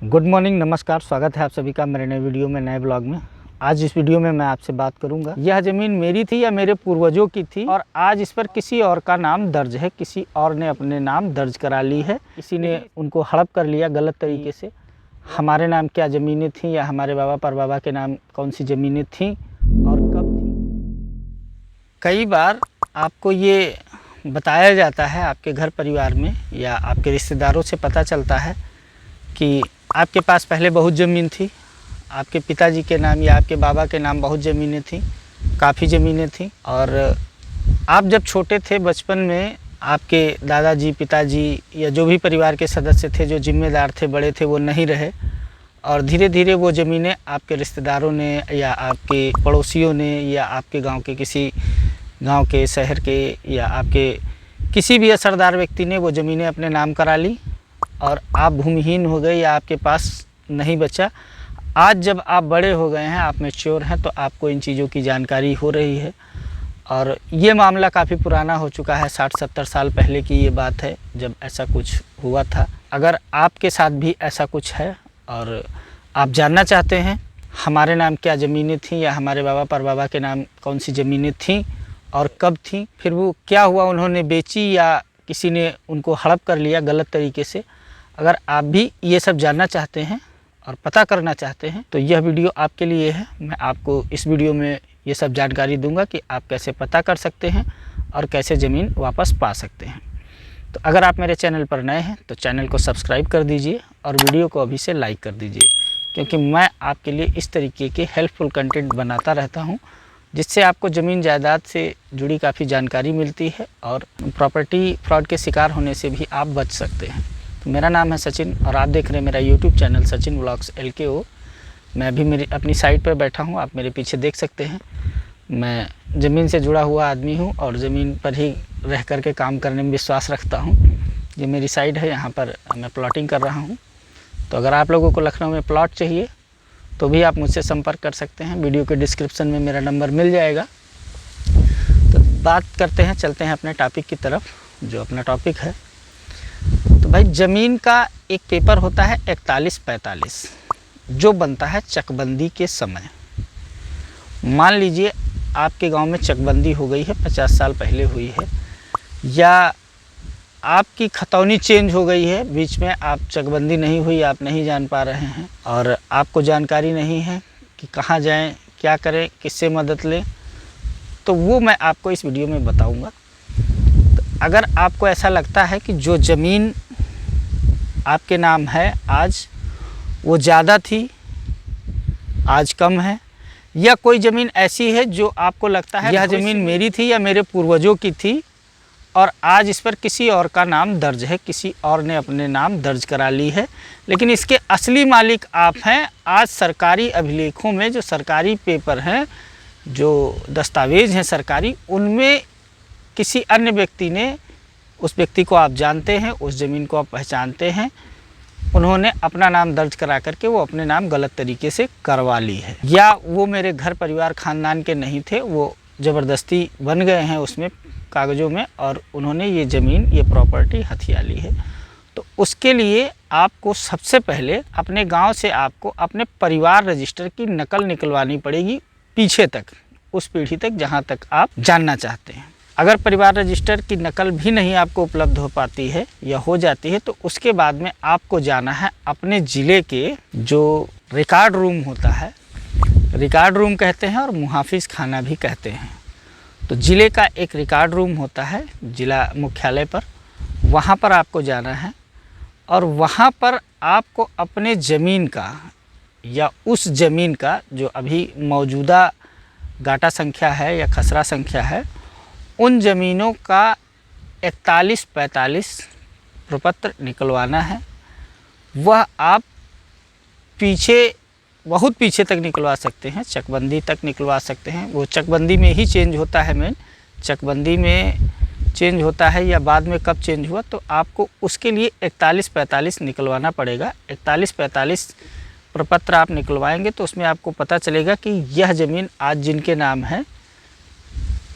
Good morning, नमस्कार। स्वागत है आप सभी का मेरे नए वीडियो में, नए ब्लॉग में। आज इस वीडियो में मैं आपसे बात करूंगा, यह ज़मीन मेरी थी या मेरे पूर्वजों की थी और आज इस पर किसी और का नाम दर्ज है, किसी और ने अपने नाम दर्ज करा ली है, किसी ने उनको हड़प कर लिया गलत तरीके से। हमारे नाम क्या ज़मीनें थीं या हमारे बाबा परबाबा के नाम कौन सी ज़मीनें थीं और कब थी। कई बार आपको ये बताया जाता है, आपके घर परिवार में या आपके रिश्तेदारों से पता चलता है कि आपके पास पहले बहुत ज़मीन थी, आपके पिताजी के नाम या आपके बाबा के नाम बहुत ज़मीनें थीं, काफ़ी ज़मीनें थीं। और आप जब छोटे थे, बचपन में आपके दादाजी, पिताजी या जो भी परिवार के सदस्य थे, जो जिम्मेदार थे, बड़े थे, वो नहीं रहे और धीरे धीरे वो ज़मीनें आपके रिश्तेदारों ने या आपके पड़ोसियों ने या आपके गांव के किसी गांव के, शहर के या आपके किसी भी असरदार व्यक्ति ने वो ज़मीनें अपने नाम करा ली और आप भूमिहीन हो गए या आपके पास नहीं बचा। आज जब आप बड़े हो गए हैं, आप मैच्योर हैं, तो आपको इन चीज़ों की जानकारी हो रही है। और ये मामला काफ़ी पुराना हो चुका है, 60-70 साल पहले की ये बात है जब ऐसा कुछ हुआ था। अगर आपके साथ भी ऐसा कुछ है और आप जानना चाहते हैं हमारे नाम क्या ज़मीनें थीं या हमारे बाबा परबाबा के नाम कौन सी ज़मीनें थीं और कब थीं, फिर वो क्या हुआ, उन्होंने बेची या किसी ने उनको हड़प कर लिया गलत तरीके से, अगर आप भी ये सब जानना चाहते हैं और पता करना चाहते हैं तो यह वीडियो आपके लिए है। मैं आपको इस वीडियो में ये सब जानकारी दूंगा कि आप कैसे पता कर सकते हैं और कैसे ज़मीन वापस पा सकते हैं। तो अगर आप मेरे चैनल पर नए हैं तो चैनल को सब्सक्राइब कर दीजिए और वीडियो को अभी से लाइक कर दीजिए, क्योंकि मैं आपके लिए इस तरीके के हेल्पफुल कंटेंट बनाता रहता हूँ जिससे आपको ज़मीन जायदाद से जुड़ी काफ़ी जानकारी मिलती है और प्रॉपर्टी फ्रॉड के शिकार होने से भी आप बच सकते हैं। तो मेरा नाम है सचिन और आप देख रहे हैं मेरा YouTube channel Sachin vlogs LKO। मैं अभी मेरी अपनी साइट पर बैठा हूँ, आप मेरे पीछे देख सकते हैं। मैं ज़मीन से जुड़ा हुआ आदमी हूँ और ज़मीन पर ही रह कर के काम करने में विश्वास रखता हूँ। ये मेरी साइट है, यहाँ पर मैं प्लॉटिंग कर रहा हूँ। तो अगर आप लोगों को लखनऊ में प्लॉट चाहिए तो भी आप मुझसे संपर्क कर सकते हैं, वीडियो के डिस्क्रिप्शन में मेरा नंबर मिल जाएगा। तो बात करते हैं, चलते हैं अपने टॉपिक की तरफ। जो अपना टॉपिक है, तो भाई ज़मीन का एक पेपर होता है 4145 जो बनता है चकबंदी के समय। मान लीजिए आपके गांव में चकबंदी हो गई है, 50 साल पहले हुई है, या आपकी खतौनी चेंज हो गई है, बीच में आप चकबंदी नहीं हुई, आप नहीं जान पा रहे हैं और आपको जानकारी नहीं है कि कहाँ जाएं, क्या करें, किससे मदद लें, तो वो मैं आपको इस वीडियो में बताऊंगा। तो अगर आपको ऐसा लगता है कि जो ज़मीन आपके नाम है आज वो ज़्यादा थी, आज कम है, या कोई ज़मीन ऐसी है जो आपको लगता है यह ज़मीन मेरी थी या मेरे पूर्वजों की थी और आज इस पर किसी और का नाम दर्ज है, किसी और ने अपने नाम दर्ज करा ली है, लेकिन इसके असली मालिक आप हैं। आज सरकारी अभिलेखों में जो सरकारी पेपर हैं, जो दस्तावेज़ हैं सरकारी, उनमें किसी अन्य व्यक्ति ने, उस व्यक्ति को आप जानते हैं, उस ज़मीन को आप पहचानते हैं, उन्होंने अपना नाम दर्ज करा करके वो अपने नाम गलत तरीके से करवा ली है, या वो मेरे घर परिवार ख़ानदान के नहीं थे, वो ज़बरदस्ती बन गए हैं उसमें कागज़ों में और उन्होंने ये ज़मीन, ये प्रॉपर्टी हथिया ली है। तो उसके लिए आपको सबसे पहले अपने गांव से आपको अपने परिवार रजिस्टर की नकल निकलवानी पड़ेगी, पीछे तक, उस पीढ़ी तक जहां तक आप जानना चाहते हैं। अगर परिवार रजिस्टर की नकल भी नहीं आपको उपलब्ध हो पाती है या हो जाती है तो उसके बाद में आपको जाना है अपने ज़िले के जो रिकॉर्ड रूम होता है, रिकॉर्ड रूम कहते हैं और मुहाफिज खाना भी कहते हैं। तो ज़िले का एक रिकॉर्ड रूम होता है ज़िला मुख्यालय पर, वहाँ पर आपको जाना है और वहाँ पर आपको अपने ज़मीन का या उस ज़मीन का जो अभी मौजूदा गाटा संख्या है या खसरा संख्या है, उन ज़मीनों का 4145 प्रपत्र निकलवाना है। वह आप पीछे, बहुत पीछे तक निकलवा सकते हैं, चकबंदी तक निकलवा सकते हैं। वो चकबंदी में ही चेंज होता है, मेन चकबंदी में चेंज होता है या बाद में कब चेंज हुआ, तो आपको उसके लिए 4145 निकलवाना पड़ेगा। 4145 प्रपत्र आप निकलवाएंगे तो उसमें आपको पता चलेगा कि यह ज़मीन आज जिनके नाम है,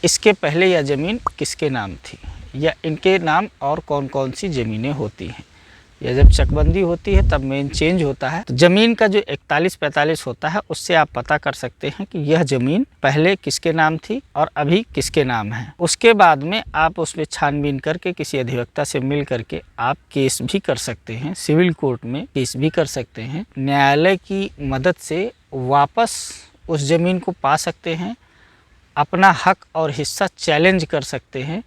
इसके पहले यह ज़मीन किसके नाम थी या इनके नाम और कौन कौन सी ज़मीनें होती हैं। या जब चकबंदी होती है तब मेन चेंज होता है। तो ज़मीन का जो 41-45 होता है उससे आप पता कर सकते हैं कि यह ज़मीन पहले किसके नाम थी और अभी किसके नाम है। उसके बाद में आप उसमें छानबीन करके किसी अधिवक्ता से मिल करके आप केस भी कर सकते हैं, सिविल कोर्ट में केस भी कर सकते हैं। न्यायालय की मदद से वापस उस ज़मीन को पा सकते हैं, अपना हक और हिस्सा चैलेंज कर सकते हैं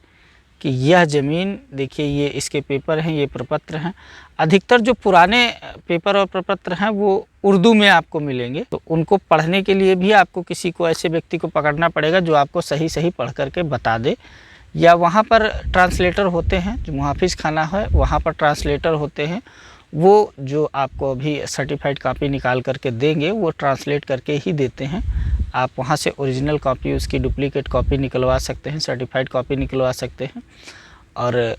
कि यह ज़मीन देखिए, ये इसके पेपर हैं, ये प्रपत्र हैं। अधिकतर जो पुराने पेपर और प्रपत्र हैं वो उर्दू में आपको मिलेंगे, तो उनको पढ़ने के लिए भी आपको किसी को, ऐसे व्यक्ति को पकड़ना पड़ेगा जो आपको सही सही पढ़ करके बता दे, या वहाँ पर ट्रांसलेटर होते हैं, जो मुहाफिज खाना है वहाँ पर ट्रांसलेटर होते हैं, वो जो आपको अभी सर्टिफाइड कॉपी निकाल करके देंगे वो ट्रांसलेट करके ही देते हैं। आप वहाँ से ओरिजिनल कॉपी, उसकी डुप्लीकेट कॉपी निकलवा सकते हैं, सर्टिफाइड कॉपी निकलवा सकते हैं, और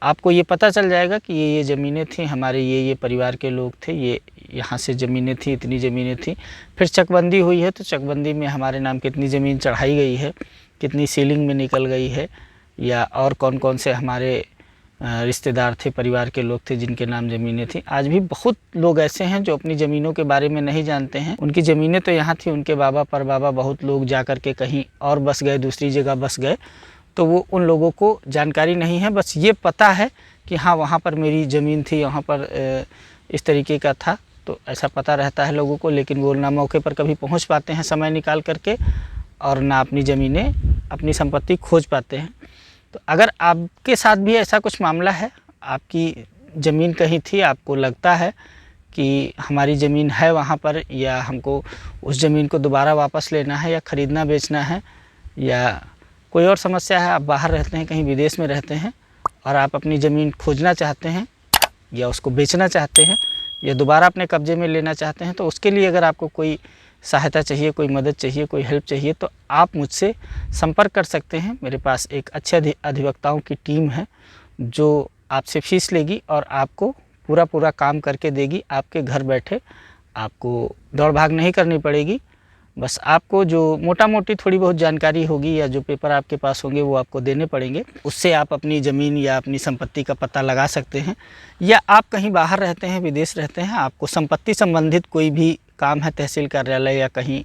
आपको ये पता चल जाएगा कि ये ज़मीनें थी, हमारे ये परिवार के लोग थे, ये यहाँ से ज़मीनें थी, इतनी ज़मीनें थी। फिर चकबंदी हुई है तो चकबंदी में हमारे नाम कितनी ज़मीन चढ़ाई गई है, कितनी सीलिंग में निकल गई है, या और कौन कौन से हमारे रिश्तेदार थे, परिवार के लोग थे जिनके नाम ज़मीनें थी। आज भी बहुत लोग ऐसे हैं जो अपनी ज़मीनों के बारे में नहीं जानते हैं। उनकी ज़मीनें तो यहाँ थी, उनके बाबा परबाबा बहुत लोग जा कर के कहीं और बस गए, दूसरी जगह बस गए, तो वो उन लोगों को जानकारी नहीं है। बस ये पता है कि हाँ वहाँ पर मेरी ज़मीन थी, वहाँ पर इस तरीके का था, तो ऐसा पता रहता है लोगों को, लेकिन वो ना मौके पर कभी पहुँच पाते हैं समय निकाल करके, और ना अपनी ज़मीनें, अपनी संपत्ति खोज पाते हैं। तो अगर आपके साथ भी ऐसा कुछ मामला है, आपकी ज़मीन कहीं थी, आपको लगता है कि हमारी ज़मीन है वहाँ पर, या हमको उस ज़मीन को दोबारा वापस लेना है, या ख़रीदना बेचना है, या कोई और समस्या है, आप बाहर रहते हैं, कहीं विदेश में रहते हैं और आप अपनी ज़मीन खोजना चाहते हैं, या उसको बेचना चाहते हैं, या दोबारा अपने कब्ज़े में लेना चाहते हैं, तो उसके लिए अगर आपको कोई सहायता चाहिए, कोई मदद चाहिए, कोई हेल्प चाहिए, तो आप मुझसे संपर्क कर सकते हैं। मेरे पास एक अच्छे अधिवक्ताओं की टीम है जो आपसे फ़ीस लेगी और आपको पूरा काम करके देगी। आपके घर बैठे आपको दौड़ भाग नहीं करनी पड़ेगी, बस आपको जो मोटा मोटी थोड़ी बहुत जानकारी होगी या जो पेपर आपके पास होंगे वो आपको देने पड़ेंगे। उससे आप अपनी ज़मीन या अपनी संपत्ति का पता लगा सकते हैं। या आप कहीं बाहर रहते हैं, विदेश रहते हैं, आपको संपत्ति संबंधित कोई भी काम है, तहसील कार्यालय या कहीं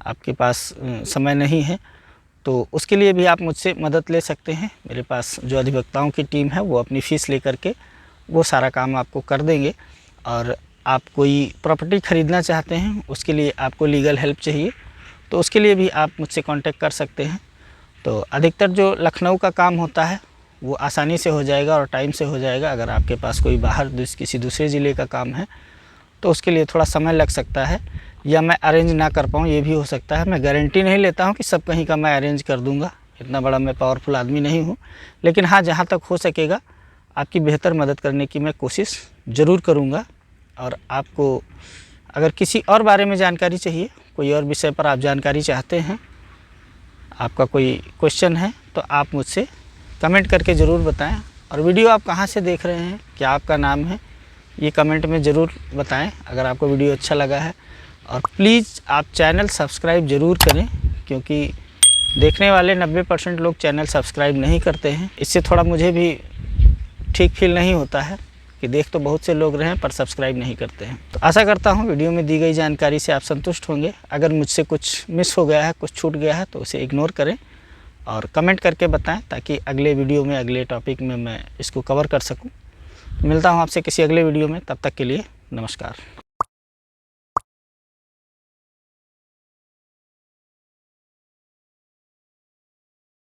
आपके पास समय नहीं है, तो उसके लिए भी आप मुझसे मदद ले सकते हैं। मेरे पास जो अधिवक्ताओं की टीम है वो अपनी फ़ीस लेकर के वो सारा काम आपको कर देंगे। और आप कोई प्रॉपर्टी ख़रीदना चाहते हैं, उसके लिए आपको लीगल हेल्प चाहिए, तो उसके लिए भी आप मुझसे कांटेक्ट कर सकते हैं। तो अधिकतर जो लखनऊ का काम होता है वो आसानी से हो जाएगा और टाइम से हो जाएगा। अगर आपके पास कोई बाहर किसी दूसरे ज़िले का काम है तो उसके लिए थोड़ा समय लग सकता है, या मैं अरेंज ना कर पाऊँ, ये भी हो सकता है। मैं गारंटी नहीं लेता हूँ कि सब कहीं का मैं अरेंज कर दूँगा, इतना बड़ा मैं पावरफुल आदमी नहीं हूँ, लेकिन हाँ जहाँ तक हो सकेगा आपकी बेहतर मदद करने की मैं कोशिश ज़रूर करूँगा। और आपको अगर किसी और बारे में जानकारी चाहिए, कोई और विषय पर आप जानकारी चाहते हैं, आपका कोई क्वेश्चन है, तो आप मुझसे कमेंट करके ज़रूर बताएं। और वीडियो आप कहाँ से देख रहे हैं, क्या आपका नाम है, ये कमेंट में ज़रूर बताएं अगर आपको वीडियो अच्छा लगा है। और प्लीज़ आप चैनल सब्सक्राइब ज़रूर करें, क्योंकि देखने वाले 90% लोग चैनल सब्सक्राइब नहीं करते हैं। इससे थोड़ा मुझे भी ठीक फील नहीं होता है कि देख तो बहुत से लोग रहे हैं पर सब्सक्राइब नहीं करते हैं। तो आशा करता हूँ वीडियो में दी गई जानकारी से आप संतुष्ट होंगे। अगर मुझसे कुछ मिस हो गया है, कुछ छूट गया है, तो उसे इग्नोर करें और कमेंट करके बताएं, ताकि अगले वीडियो में, अगले टॉपिक में मैं इसको कवर कर सकूं। मिलता हूं आपसे किसी अगले वीडियो में, तब तक के लिए नमस्कार।